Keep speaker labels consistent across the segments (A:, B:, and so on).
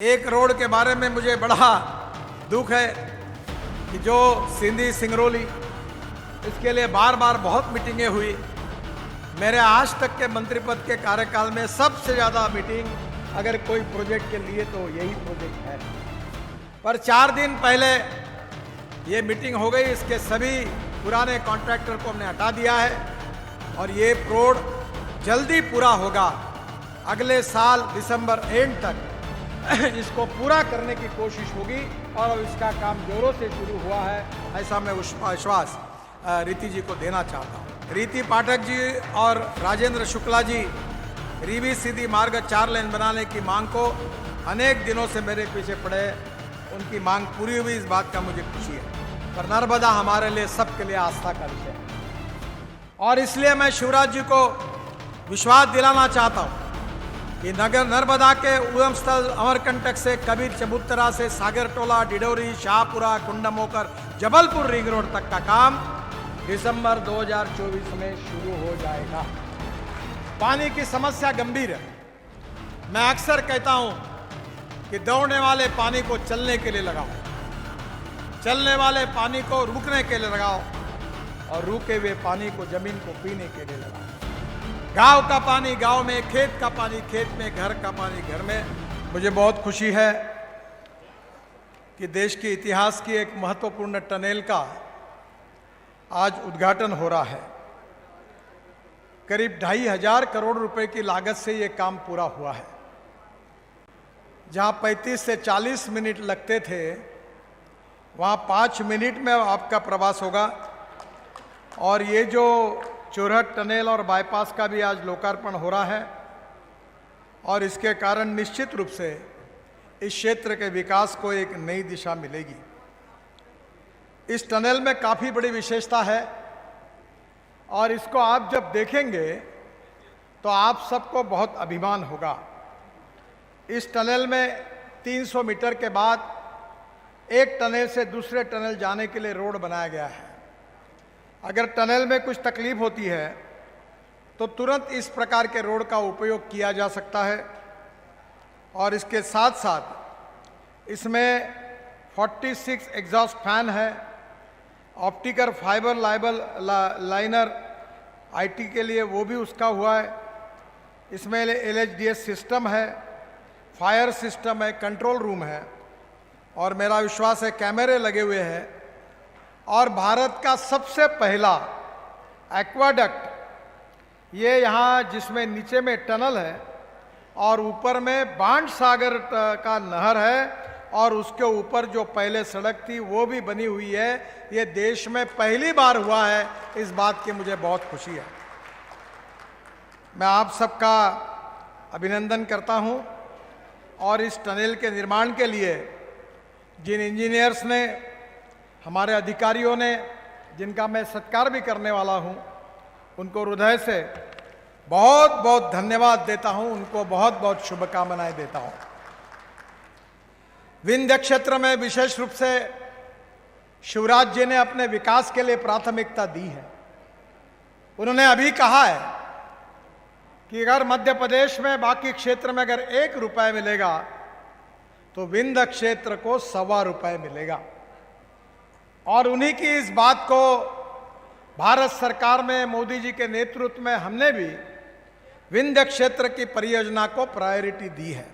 A: एक रोड के बारे में मुझे बड़ा दुख है कि जो सिंधी सिंगरौली, इसके लिए बार बार बहुत मीटिंगें हुई। मेरे आज तक के मंत्री पद के कार्यकाल में सबसे ज़्यादा मीटिंग अगर कोई प्रोजेक्ट के लिए तो यही प्रोजेक्ट है। पर 4 दिन पहले ये मीटिंग हो गई, इसके सभी पुराने कॉन्ट्रैक्टर को हमने हटा दिया है और ये रोड जल्दी पूरा होगा। अगले साल दिसंबर एंड तक इसको पूरा करने की कोशिश होगी और इसका काम जोरों से शुरू हुआ है, ऐसा मैं विश्वास रीति जी को देना चाहता हूँ। रीति पाठक जी और राजेंद्र शुक्ला जी रीवी सीधी मार्ग 4 लेन बनाने की मांग को अनेक दिनों से मेरे पीछे पड़े, उनकी मांग पूरी हुई, इस बात का मुझे खुशी है। पर नर्मदा हमारे लिए, सबके लिए आस्था का विषय है और इसलिए मैं शिवराज जी को विश्वास दिलाना चाहता हूँ कि नगर नर्मदा के उद्गम स्थल अमरकंटक से कबीर चबूतरा से सागरटोला, डिडौरी, शाहपुरा, कुंडमोकर, जबलपुर रिंग रोड तक का काम दिसंबर 2024 में शुरू हो जाएगा। पानी की समस्या गंभीर है। मैं अक्सर कहता हूं कि दौड़ने वाले पानी को चलने के लिए लगाओ, चलने वाले पानी को रुकने के लिए लगाओ और रुके हुए पानी को जमीन को पीने के लिए लगाओ। गांव का पानी गांव में, खेत का पानी खेत में, घर का पानी घर में। मुझे बहुत खुशी है कि देश के इतिहास की एक महत्वपूर्ण टनेल का आज उद्घाटन हो रहा है। करीब 2,500 करोड़ रुपए की लागत से ये काम पूरा हुआ है। जहां 35 से 40 मिनट लगते थे, वहां 5 मिनट में आपका प्रवास होगा। और ये जो चोरहट टनेल और बाईपास का भी आज लोकार्पण हो रहा है और इसके कारण निश्चित रूप से इस क्षेत्र के विकास को एक नई दिशा मिलेगी। इस टनेल में काफ़ी बड़ी विशेषता है और इसको आप जब देखेंगे तो आप सबको बहुत अभिमान होगा। इस टनेल में 300 मीटर के बाद एक टनेल से दूसरे टनेल जाने के लिए रोड बनाया गया है। अगर टनल में कुछ तकलीफ होती है तो तुरंत इस प्रकार के रोड का उपयोग किया जा सकता है। और इसके साथ साथ इसमें 46 एग्जॉस्ट फैन है, ऑप्टिकल फाइबर लाइनर आईटी के लिए वो भी उसका हुआ है। इसमें LHDS सिस्टम है, फायर सिस्टम है, कंट्रोल रूम है और मेरा विश्वास है कैमरे लगे हुए हैं। और भारत का सबसे पहला एक्वाडक्ट ये यहाँ, जिसमें नीचे में टनल है और ऊपर में बांड सागर का नहर है और उसके ऊपर जो पहले सड़क थी वो भी बनी हुई है। ये देश में पहली बार हुआ है, इस बात की मुझे बहुत खुशी है। मैं आप सबका अभिनंदन करता हूँ और इस टनल के निर्माण के लिए जिन इंजीनियर्स ने, हमारे अधिकारियों ने, जिनका मैं सत्कार भी करने वाला हूं, उनको हृदय से बहुत बहुत धन्यवाद देता हूं, उनको बहुत बहुत शुभकामनाएं देता हूं। विंध्य क्षेत्र में विशेष रूप से शिवराज जी ने अपने विकास के लिए प्राथमिकता दी है। उन्होंने अभी कहा है कि अगर मध्य प्रदेश में बाकी क्षेत्र में अगर 1 रुपए मिलेगा तो विंध्य क्षेत्र को 1.25 रुपए मिलेगा। और उन्हीं की इस बात को भारत सरकार में मोदी जी के नेतृत्व में हमने भी विंध्य क्षेत्र की परियोजना को प्रायोरिटी दी है।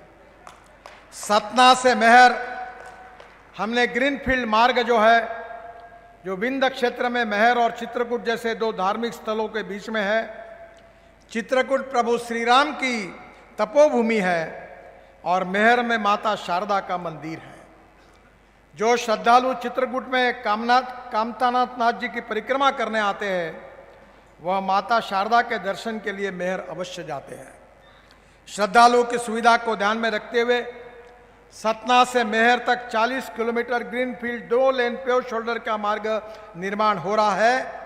A: सतना से मेहर हमने ग्रीनफील्ड मार्ग जो है, जो विंध्य क्षेत्र में मेहर और चित्रकूट जैसे 2 धार्मिक स्थलों के बीच में है। चित्रकूट प्रभु श्री राम की तपोभूमि है और मेहर में माता शारदा का मंदिर है। जो श्रद्धालु चित्रकूट में कामतानाथ नाथ जी की परिक्रमा करने आते हैं, वह माता शारदा के दर्शन के लिए मेहर अवश्य जाते हैं। श्रद्धालुओं की सुविधा को ध्यान में रखते हुए सतना से मेहर तक 40 किलोमीटर ग्रीनफील्ड 2 लेन पेव शोल्डर का मार्ग निर्माण हो रहा है।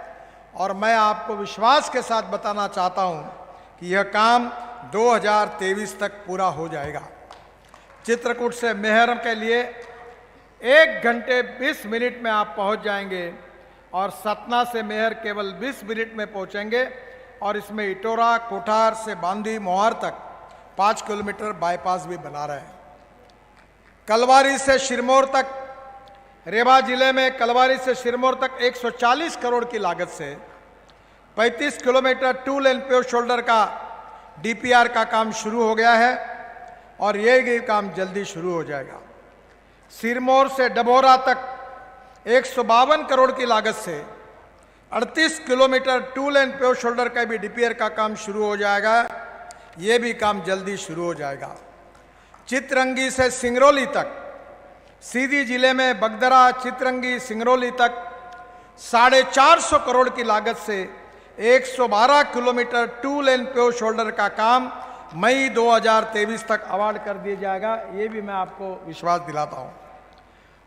A: और मैं आपको विश्वास के साथ बताना चाहता हूं कि यह काम 2023 तक पूरा हो जाएगा। चित्रकूट से मेहर के लिए 1 घंटे 20 मिनट में आप पहुंच जाएंगे और सतना से मेहर केवल 20 मिनट में पहुंचेंगे। और इसमें इटोरा, कोठार से बांदी, मोहार तक 5 किलोमीटर बाईपास भी बना रहे हैं। कलवारी से सिरमौर तक, रेवा जिले में कलवारी से सिरमौर तक 140 करोड़ की लागत से 35 किलोमीटर 2 लेन पेव शोल्डर का डीपीआर का काम शुरू हो गया है और ये काम जल्दी शुरू हो जाएगा। सिरमौर से डभौरा तक 152 करोड़ की लागत से 38 किलोमीटर 2 लेन पेव शोल्डर का भी डीपीआर का काम शुरू हो जाएगा। ये भी काम जल्दी शुरू हो जाएगा। चितरंगी से सिंगरौली तक, सीधी जिले में बगदरा चितरंगी सिंगरौली तक 450 करोड़ की लागत से 112 किलोमीटर 2 लेन पेव शोल्डर का काम मई 2023 तक अवार्ड कर दिया जाएगा। ये भी मैं आपको विश्वास दिलाता हूं।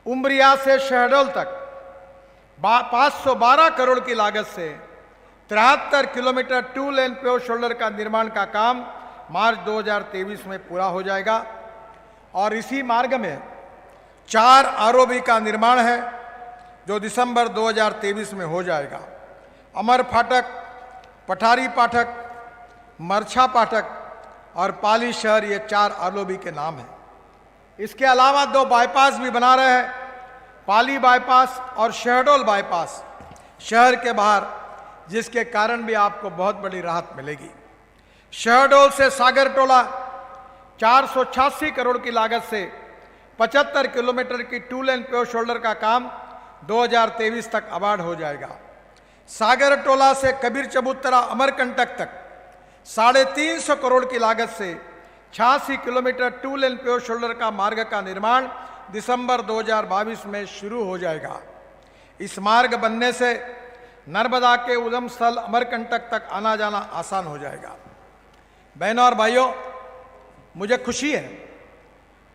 A: उमरिया से शहडोल तक 512 करोड़ की लागत से 73 किलोमीटर 2 लेन पेव शोल्डर का निर्माण का काम मार्च 2023 में पूरा हो जाएगा। और इसी मार्ग में 4 आरओबी का निर्माण है जो दिसंबर 2023 में हो जाएगा। अमर फाटक, पठारी पाठक, मरछा पाठक और पाली शहर, ये 4 आरओबी के नाम हैं। इसके अलावा 2 बाईपास भी बना रहे हैं, पाली बाईपास और शहडोल बाईपास शहर के बाहर, जिसके कारण भी आपको बहुत बड़ी राहत मिलेगी। शहडोल से सागरटोला 486 करोड़ की लागत से 75 किलोमीटर की 2 लेन पेव शोल्डर का काम 2023 तक अवार्ड हो जाएगा। सागरटोला से कबीर चबूतरा अमरकंटक तक 350 करोड़ की लागत से 86 किलोमीटर 2 लेन पेव शोल्डर का मार्ग का निर्माण दिसंबर 2022 में शुरू हो जाएगा। इस मार्ग बनने से नर्मदा के उद्गम स्थल अमरकंटक तक आना जाना आसान हो जाएगा। बहनों और भाइयों, मुझे खुशी है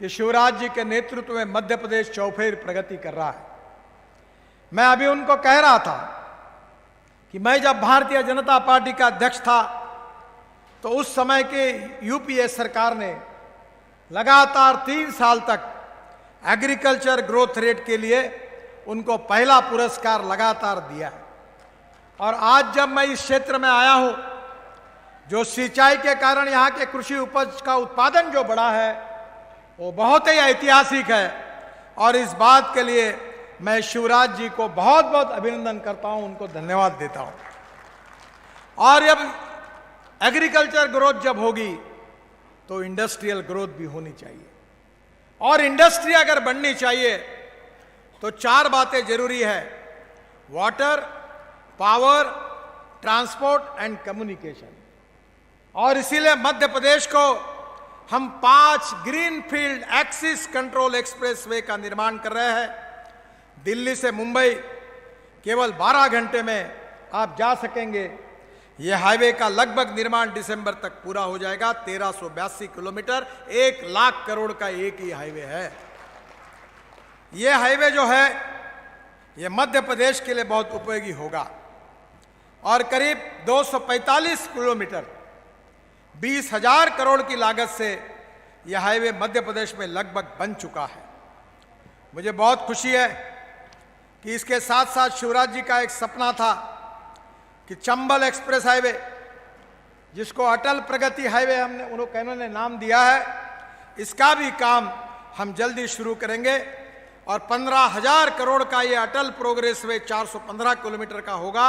A: कि शिवराज जी के नेतृत्व में मध्य प्रदेश चौफेर प्रगति कर रहा है। मैं अभी उनको कह रहा था कि मैं जब भारतीय जनता पार्टी का अध्यक्ष था तो उस समय के यूपीए सरकार ने लगातार 3 साल तक एग्रीकल्चर ग्रोथ रेट के लिए उनको पहला पुरस्कार लगातार दिया। और आज जब मैं इस क्षेत्र में आया हूं, जो सिंचाई के कारण यहाँ के कृषि उपज का उत्पादन जो बढ़ा है वो बहुत ही ऐतिहासिक है। और इस बात के लिए मैं शिवराज जी को बहुत बहुत अभिनंदन करता हूं, उनको धन्यवाद देता हूं। और जब एग्रीकल्चर ग्रोथ जब होगी तो इंडस्ट्रियल ग्रोथ भी होनी चाहिए। और इंडस्ट्री अगर बढ़नी चाहिए तो 4 बातें जरूरी है: water, power, transport and communication. और इसीलिए मध्य प्रदेश को हम 5 ग्रीनफील्ड एक्सिस कंट्रोल एक्सप्रेसवे का निर्माण कर रहे हैं। दिल्ली से मुंबई केवल 12 घंटे में आप जा सकेंगे। यह हाईवे का लगभग निर्माण दिसंबर तक पूरा हो जाएगा। 1382 किलोमीटर, 1 लाख करोड़ का एक ही हाईवे है। यह हाईवे जो है यह मध्य प्रदेश के लिए बहुत उपयोगी होगा। और करीब 245 किलोमीटर 20,000 करोड़ की लागत से यह हाईवे मध्य प्रदेश में लगभग बन चुका है। मुझे बहुत खुशी है कि इसके साथ साथ शिवराज जी का एक सपना था कि चंबल एक्सप्रेस हाईवे, जिसको अटल प्रगति हाईवे उन्होंने नाम दिया है, इसका भी काम हम जल्दी शुरू करेंगे। और 15,000 करोड़ का ये अटल प्रोग्रेस वे 415 किलोमीटर का होगा।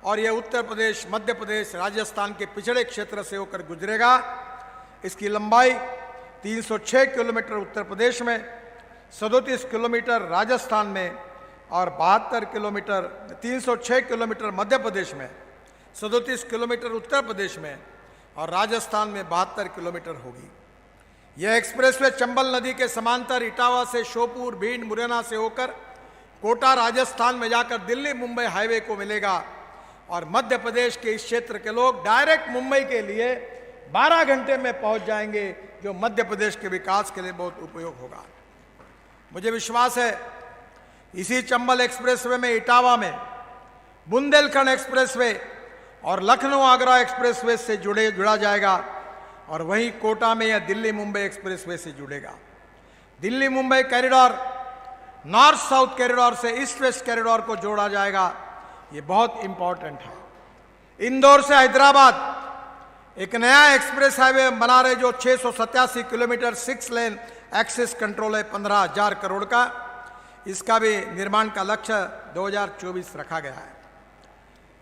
A: और ये उत्तर प्रदेश, मध्य प्रदेश, राजस्थान के पिछड़े क्षेत्र से होकर गुजरेगा। इसकी लंबाई 306 किलोमीटर उत्तर प्रदेश में, 37 किलोमीटर राजस्थान में और 72 किलोमीटर 306 किलोमीटर मध्य प्रदेश में, 37 किलोमीटर उत्तर प्रदेश में और राजस्थान में 72 किलोमीटर होगी। यह एक्सप्रेसवे चंबल नदी के समांतर इटावा से श्योपुर, भिंड, मुरैना से होकर कोटा राजस्थान में जाकर दिल्ली मुंबई हाईवे को मिलेगा। और मध्य प्रदेश के इस क्षेत्र के लोग डायरेक्ट मुंबई के लिए 12 घंटे में पहुंच जाएंगे, जो मध्य प्रदेश के विकास के लिए बहुत उपयोग होगा। मुझे विश्वास है इसी चंबल एक्सप्रेसवे में इटावा में बुंदेलखंड एक्सप्रेसवे और लखनऊ आगरा एक्सप्रेसवे से जुड़ा जाएगा। और वहीं कोटा में या दिल्ली मुंबई एक्सप्रेसवे से जुड़ेगा। Delhi Mumbai corridor north south corridor से ईस्ट वेस्ट कॉरिडोर को जोड़ा जाएगा। ये बहुत इंपॉर्टेंट है। इंदौर से हैदराबाद एक नया एक्सप्रेस हाईवे बना रहे, जो 687 किलोमीटर 6 लेन एक्सेस कंट्रोल है 15,000 करोड़ का, इसका भी निर्माण का लक्ष्य 2024 रखा गया है।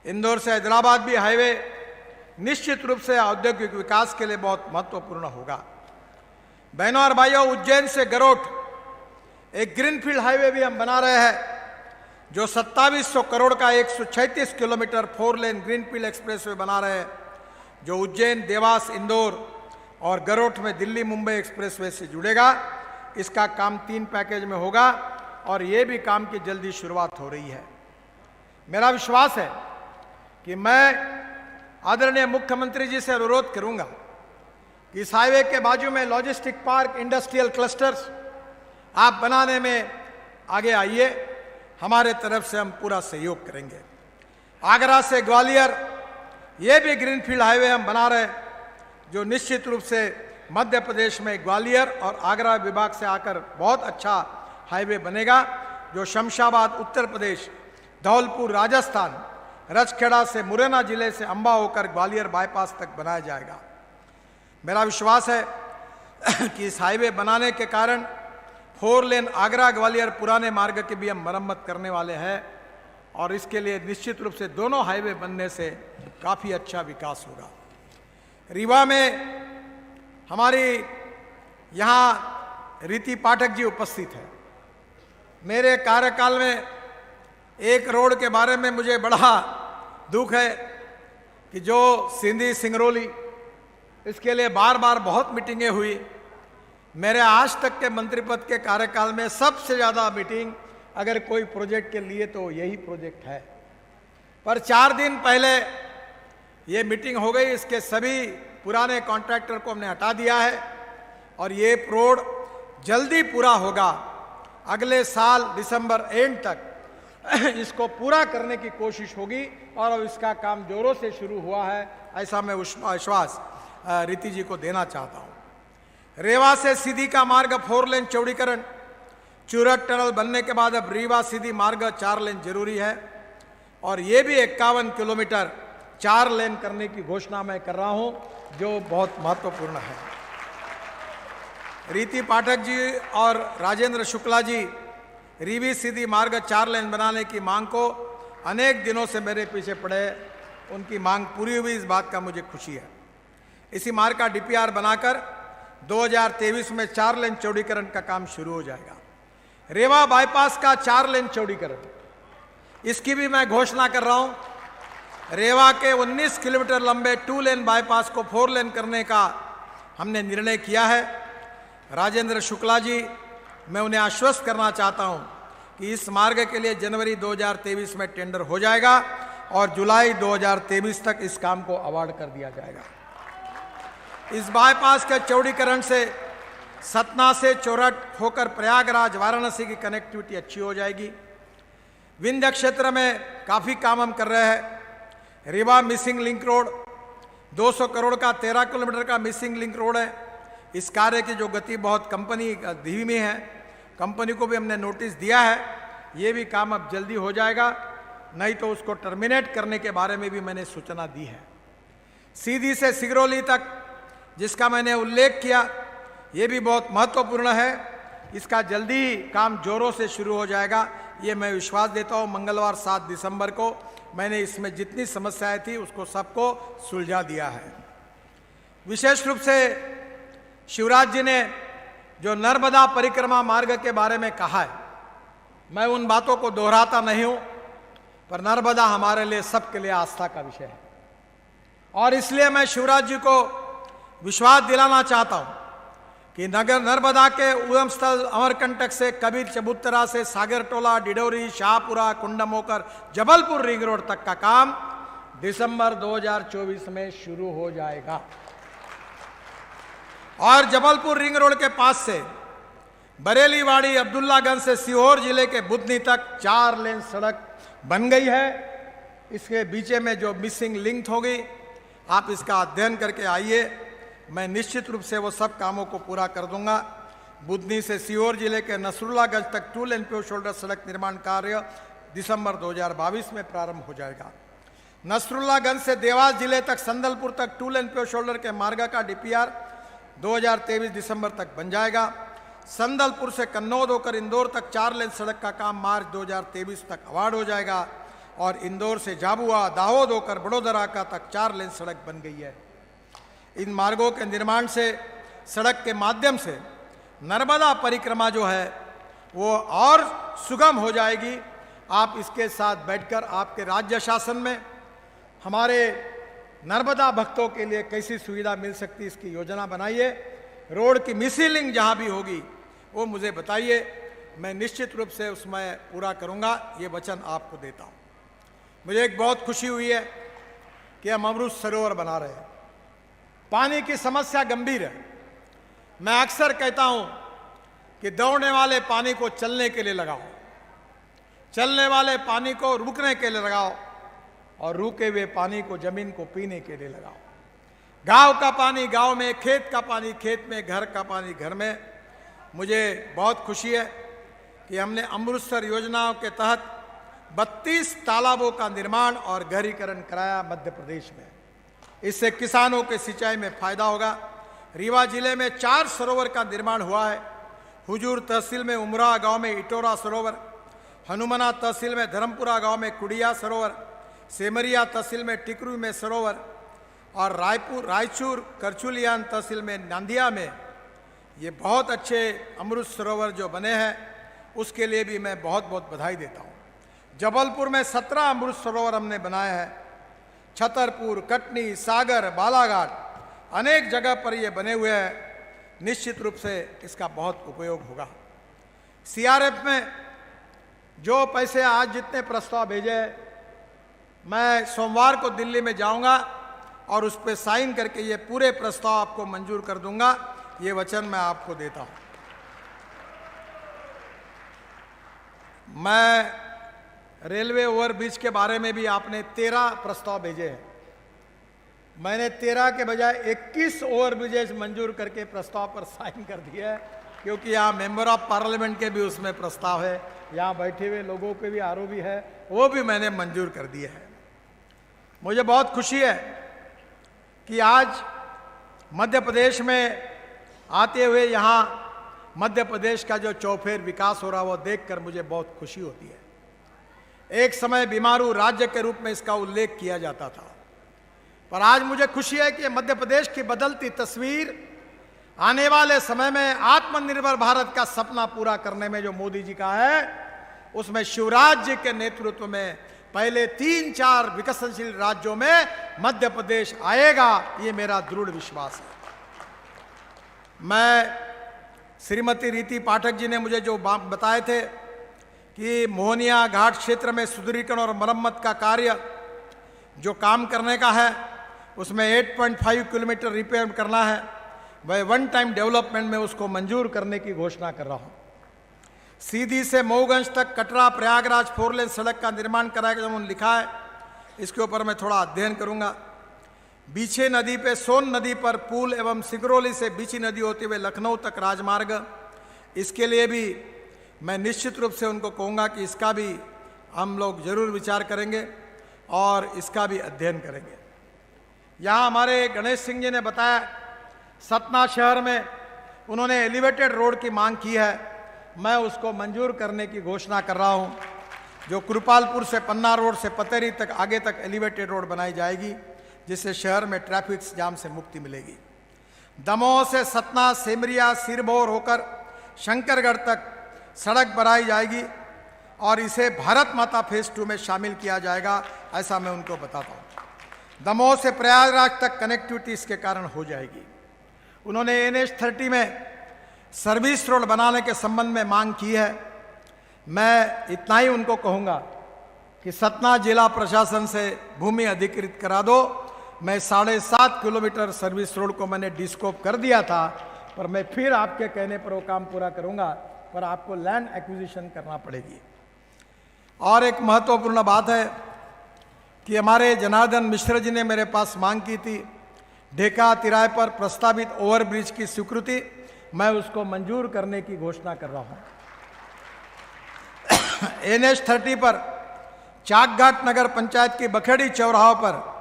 A: इंदौर से हैदराबाद भी हाईवे निश्चित रूप से औद्योगिक विकास के लिए बहुत महत्वपूर्ण होगा। बहनों और भाइयों, उज्जैन से गरोठ एक ग्रीनफील्ड हाईवे भी हम बना रहे हैं, जो 2700 करोड़ का 136 किलोमीटर 4 लेन ग्रीनफील्ड एक्सप्रेसवे बना रहे हैं, जो उज्जैन, देवास, इंदौर और गरोठ में दिल्ली मुंबई एक्सप्रेसवे से जुड़ेगा। इसका काम 3 पैकेज में होगा और ये भी काम की जल्दी शुरुआत हो रही है। मेरा विश्वास है कि मैं आदरणीय मुख्यमंत्री जी से अनुरोध करूंगा कि इस हाईवे के बाजू में लॉजिस्टिक पार्क, इंडस्ट्रियल क्लस्टर्स आप बनाने में आगे आइए। हमारे तरफ से हम पूरा सहयोग करेंगे। आगरा से ग्वालियर ये भी ग्रीनफील्ड हाईवे हम बना रहे हैं, जो निश्चित रूप से मध्य प्रदेश में ग्वालियर और आगरा विभाग से आकर बहुत अच्छा हाईवे बनेगा, जो शमशाबाद उत्तर प्रदेश, धौलपुर राजस्थान, रजखेड़ा से मुरैना जिले से अंबा होकर ग्वालियर बाईपास तक बनाया जाएगा। मेरा विश्वास है कि इस हाईवे बनाने के कारण 4 लेन आगरा ग्वालियर पुराने मार्ग की भी हम मरम्मत करने वाले हैं और इसके लिए निश्चित रूप से दोनों हाईवे बनने से काफ़ी अच्छा विकास होगा। रीवा में हमारी यहाँ रीति पाठक जी उपस्थित है। मेरे कार्यकाल में एक रोड के बारे में मुझे बड़ा दुख है कि जो सिंधी सिंगरौली, इसके लिए बार बार बहुत मीटिंगें हुई। मेरे आज तक के मंत्री पद के कार्यकाल में सबसे ज़्यादा मीटिंग अगर कोई प्रोजेक्ट के लिए तो यही प्रोजेक्ट है। पर 4 दिन पहले ये मीटिंग हो गई, इसके सभी पुराने कॉन्ट्रैक्टर को हमने हटा दिया है और ये रोड जल्दी पूरा होगा। अगले साल दिसंबर एंड तक इसको पूरा करने की कोशिश होगी और अब इसका काम जोरों से शुरू हुआ है, ऐसा मैं विश्वास रीति जी को देना चाहता हूँ। रेवा से सीधी का मार्ग 4 लेन चौड़ीकरण, चूरट टनल बनने के बाद अब रीवा सीधी मार्ग 4 लेन जरूरी है और ये भी 51 किलोमीटर 4 लेन करने की घोषणा मैं कर रहा हूँ, जो बहुत महत्वपूर्ण है। रीति पाठक जी और राजेंद्र शुक्ला जी रीवी सीधी मार्ग 4 लेन बनाने की मांग को अनेक दिनों से मेरे पीछे पड़े, उनकी मांग पूरी हुई, इस बात का मुझे खुशी है। इसी मार्ग का डीपीआर बनाकर 2023 में 4 लेन चौड़ीकरण का काम शुरू हो जाएगा। रेवा बाईपास का 4 लेन चौड़ीकरण, इसकी भी मैं घोषणा कर रहा हूं। रेवा के 19 किलोमीटर लंबे 2 लेन बाईपास को 4 लेन करने का हमने निर्णय किया है। राजेंद्र शुक्ला जी, मैं उन्हें आश्वस्त करना चाहता हूं कि इस मार्ग के लिए जनवरी 2023 में टेंडर हो जाएगा और जुलाई 2023 तक इस काम को अवार्ड कर दिया जाएगा। इस बाईपास के चौड़ीकरण से सतना से चोरठ होकर प्रयागराज, वाराणसी की कनेक्टिविटी अच्छी हो जाएगी। विंध्य क्षेत्र में काफ़ी काम हम कर रहे हैं। Rewa missing link road 200 crore का 13 किलोमीटर का मिसिंग लिंक रोड है। इस कार्य की जो गति बहुत कंपनी धीमी है, कंपनी को भी हमने नोटिस दिया है, ये भी काम अब जल्दी हो जाएगा, नहीं तो उसको टर्मिनेट करने के बारे में भी मैंने सूचना दी है। सीधी से सिगरौली तक जिसका मैंने उल्लेख किया, ये भी बहुत महत्वपूर्ण है। इसका जल्दी ही काम जोरों से शुरू हो जाएगा, ये मैं विश्वास देता हूँ। मंगलवार 7 दिसंबर को मैंने इसमें जितनी समस्याएं थी उसको सबको सुलझा दिया है। विशेष रूप से शिवराज जी ने जो नर्मदा परिक्रमा मार्ग के बारे में कहा है, मैं उन बातों को दोहराता नहीं हूं, पर नर्मदा हमारे लिए सबके लिए आस्था का विषय है और इसलिए मैं शिवराज जी को विश्वास दिलाना चाहता हूं कि नगर नर्मदा के उद्गम स्थल अमरकंटक से कबीर चबूतरा से सागरटोला, डिडौरी, शाहपुरा, कुंडम होकर जबलपुर रिंग रोड तक का काम दिसंबर 2024 में शुरू हो जाएगा और जबलपुर रिंग रोड के पास से बरेलीवाड़ी, अब्दुल्लागंज से सीहोर जिले के बुधनी तक 4 लेन सड़क बन गई है। इसके बीच में जो मिसिंग लिंक होगी, आप इसका अध्ययन करके आइए, मैं निश्चित रूप से वो सब कामों को पूरा कर दूंगा। बुधनी से सीहोर जिले के नसरुल्लागंज तक 2 लेन प्योर शोल्डर सड़क निर्माण कार्य दिसंबर 2022 में प्रारंभ हो जाएगा। नसरुल्लागंज से देवास जिले तक संदलपुर तक 2 लेन प्योर शोल्डर के मार्ग का डीपीआर 2023 दिसंबर तक बन जाएगा। संदलपुर से कन्नौज होकर इंदौर तक 4 लेन सड़क का काम मार्च 2023 तक अवार्ड हो जाएगा और इंदौर से झाबुआ दाहोद होकर बड़ोदरा का तक 4 लेन सड़क बन गई है। इन मार्गों के निर्माण से सड़क के माध्यम से नर्मदा परिक्रमा जो है वो और सुगम हो जाएगी। आप इसके साथ बैठकर आपके राज्य शासन में हमारे नर्मदा भक्तों के लिए कैसी सुविधा मिल सकती है इसकी योजना बनाइए। रोड की मिसिलिंग जहां भी होगी वो मुझे बताइए, मैं निश्चित रूप से उसमें पूरा करूंगा, ये वचन आपको देता हूं। मुझे एक बहुत खुशी हुई है कि हम अमृत सरोवर बना रहे हैं। पानी की समस्या गंभीर है। मैं अक्सर कहता हूं कि दौड़ने वाले पानी को चलने के लिए लगाओ, चलने वाले पानी को रुकने के लिए लगाओ और रुके हुए पानी को जमीन को पीने के लिए लगाओ। गांव का पानी गांव में, खेत का पानी खेत में, घर का पानी घर में। मुझे बहुत खुशी है कि हमने अमृतसर योजनाओं के तहत 32 तालाबों का निर्माण और गहरीकरण कराया मध्य प्रदेश में। इससे किसानों के सिंचाई में फायदा होगा। रीवा जिले में 4 सरोवर का निर्माण हुआ है। हुजूर तहसील में उमरा गांव में इटोरा सरोवर, हनुमना तहसील में धर्मपुरा गांव में कुड़िया सरोवर, सेमरिया तहसील में टिकरू में सरोवर और रायचूर करचुलियान तहसील में नांदिया में ये बहुत अच्छे अमृत सरोवर जो बने हैं उसके लिए भी मैं बहुत बहुत बधाई देता हूँ। जबलपुर में 17 अमृत सरोवर हमने बनाए हैं। छतरपुर, कटनी, सागर, बालाघाट अनेक जगह पर ये बने हुए हैं। निश्चित रूप से इसका बहुत उपयोग होगा। सीआरएफ में जो पैसे आज जितने प्रस्ताव भेजे, मैं सोमवार को दिल्ली में जाऊंगा और उस पर साइन करके ये पूरे प्रस्ताव आपको मंजूर कर दूंगा। ये वचन मैं आपको देता हूं। मैं रेलवे ओवरब्रिज के बारे में भी आपने 13 प्रस्ताव भेजे हैं। मैंने 13 के बजाय 21 ओवरब्रिजेस मंजूर करके प्रस्ताव पर साइन कर दिया है, क्योंकि यहाँ मेंबर ऑफ पार्लियामेंट के भी उसमें प्रस्ताव है, यहाँ बैठे हुए लोगों के भी आरोपी है, वो भी मैंने मंजूर कर दिए हैं। मुझे बहुत खुशी है कि आज मध्य प्रदेश में आते हुए यहाँ मध्य प्रदेश का जो चौफेर विकास हो रहा है वो देखकर मुझे बहुत खुशी होती है। एक समय बीमारू राज्य के रूप में इसका उल्लेख किया जाता था, पर आज मुझे खुशी है कि मध्य प्रदेश की बदलती तस्वीर आने वाले समय में आत्मनिर्भर भारत का सपना पूरा करने में जो मोदी जी का है, उसमें शिवराज जी के नेतृत्व में पहले 3-4 विकसनशील राज्यों में मध्य प्रदेश आएगा, ये मेरा दृढ़ विश्वास है। मैं श्रीमती रीति पाठक जी ने मुझे जो बताए थे कि मोहनिया घाट क्षेत्र में सुदृढ़ीकरण और मरम्मत का कार्य जो काम करने का है उसमें 8.5 किलोमीटर रिपेयर करना है, वह 1 टाइम डेवलपमेंट में उसको मंजूर करने की घोषणा कर रहा हूँ। सीधी से मऊगंज तक कटरा प्रयागराज 4 लेन सड़क का निर्माण कराएगा, जब उन्होंने लिखा है, इसके ऊपर मैं थोड़ा अध्ययन करूंगा। बीछे नदी पे सोन नदी पर पुल एवं सिगरौली से बीछी नदी होते हुए लखनऊ तक राजमार्ग, इसके लिए भी मैं निश्चित रूप से उनको कहूँगा कि इसका भी हम लोग जरूर विचार करेंगे और इसका भी अध्ययन करेंगे। यहाँ हमारे गणेश सिंह जी ने बताया सतना शहर में उन्होंने एलिवेटेड रोड की मांग की है, मैं उसको मंजूर करने की घोषणा कर रहा हूँ। जो कृपालपुर से पन्ना रोड से पतेरी तक आगे तक एलिवेटेड रोड बनाई जाएगी, जिससे शहर में ट्रैफिक जाम से मुक्ति मिलेगी। दमोह से सतना, सेमरिया, सिरमौर होकर शंकरगढ़ तक सड़क बनाई जाएगी और इसे भारत माता फेज 2 में शामिल किया जाएगा, ऐसा मैं उनको बताता हूँ। दमोह से प्रयागराज तक कनेक्टिविटी इसके कारण हो जाएगी। उन्होंने NH30 में सर्विस रोड बनाने के संबंध में मांग की है। मैं इतना ही उनको कहूँगा कि सतना जिला प्रशासन से भूमि अधिकृत करा दो। मैं 7.5 किलोमीटर सर्विस रोड को मैंने डिस्कोप कर दिया था, पर मैं फिर आपके कहने पर वो काम पूरा करूँगा, पर आपको लैंड एक्विजिशन करना पड़ेगी। और एक महत्वपूर्ण बात है कि हमारे जनार्दन मिश्र जी ने मेरे पास मांग की थी ढेका तिराए पर प्रस्तावित ओवरब्रिज की स्वीकृति, मैं उसको मंजूर करने की घोषणा कर रहा हूँ। NH30 पर चाकघाट नगर पंचायत की बखेड़ी चौराहों पर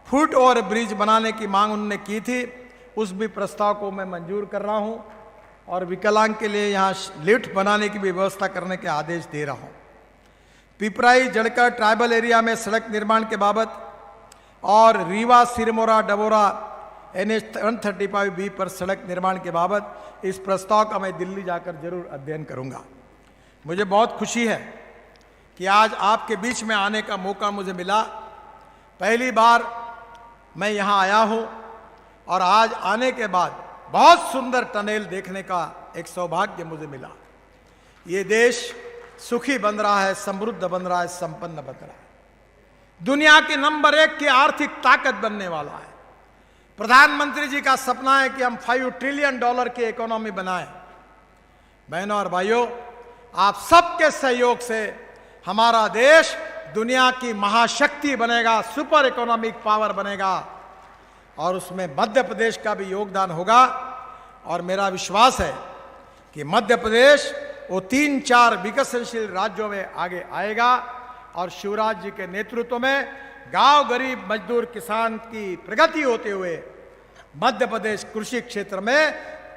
A: फुट ओवर ब्रिज बनाने की मांग उन्होंने की थी, उस भी प्रस्ताव को मैं मंजूर कर रहा हूँ। और विकलांग के लिए यहाँ लिफ्ट बनाने की भी व्यवस्था करने के आदेश दे रहा हूँ। पिपराई जड़कर ट्राइबल एरिया में सड़क निर्माण के बाबत और रीवा सिरमौरा डबोरा NH 135B पर सड़क निर्माण के बाबत इस प्रस्ताव का मैं दिल्ली जाकर जरूर अध्ययन करूंगा। मुझे बहुत खुशी है कि आज आपके बीच में आने का मौका मुझे मिला। पहली बार मैं यहाँ आया हूँ और आज आने के बाद बहुत सुंदर टनेल देखने का एक सौभाग्य मुझे मिला। ये देश सुखी बन रहा है, समृद्ध बन रहा है, संपन्न बन रहा है, दुनिया की नंबर 1 की आर्थिक ताकत बनने वाला है। प्रधानमंत्री जी का सपना है कि हम $5 ट्रिलियन की इकोनॉमी बनाएं। बहनों और भाइयों, आप सबके सहयोग से हमारा देश दुनिया की महाशक्ति बनेगा, सुपर इकोनॉमिक पावर बनेगा और उसमें मध्य प्रदेश का भी योगदान होगा। और मेरा विश्वास है कि मध्य प्रदेश वो 3-4 विकसनशील राज्यों में आगे आएगा और शिवराज जी के नेतृत्व में गांव गरीब मजदूर किसान की प्रगति होते हुए मध्य प्रदेश कृषि क्षेत्र में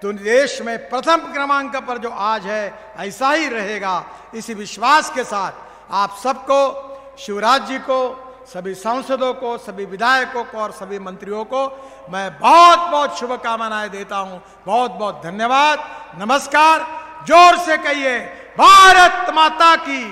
A: देश में प्रथम क्रमांक पर जो आज है ऐसा ही रहेगा। इसी विश्वास के साथ आप सबको, शिवराज जी को, सभी सांसदों को, सभी विधायकों को और सभी मंत्रियों को मैं बहुत बहुत शुभकामनाएं देता हूं। बहुत बहुत धन्यवाद। नमस्कार। जोर से कहिए भारत माता की।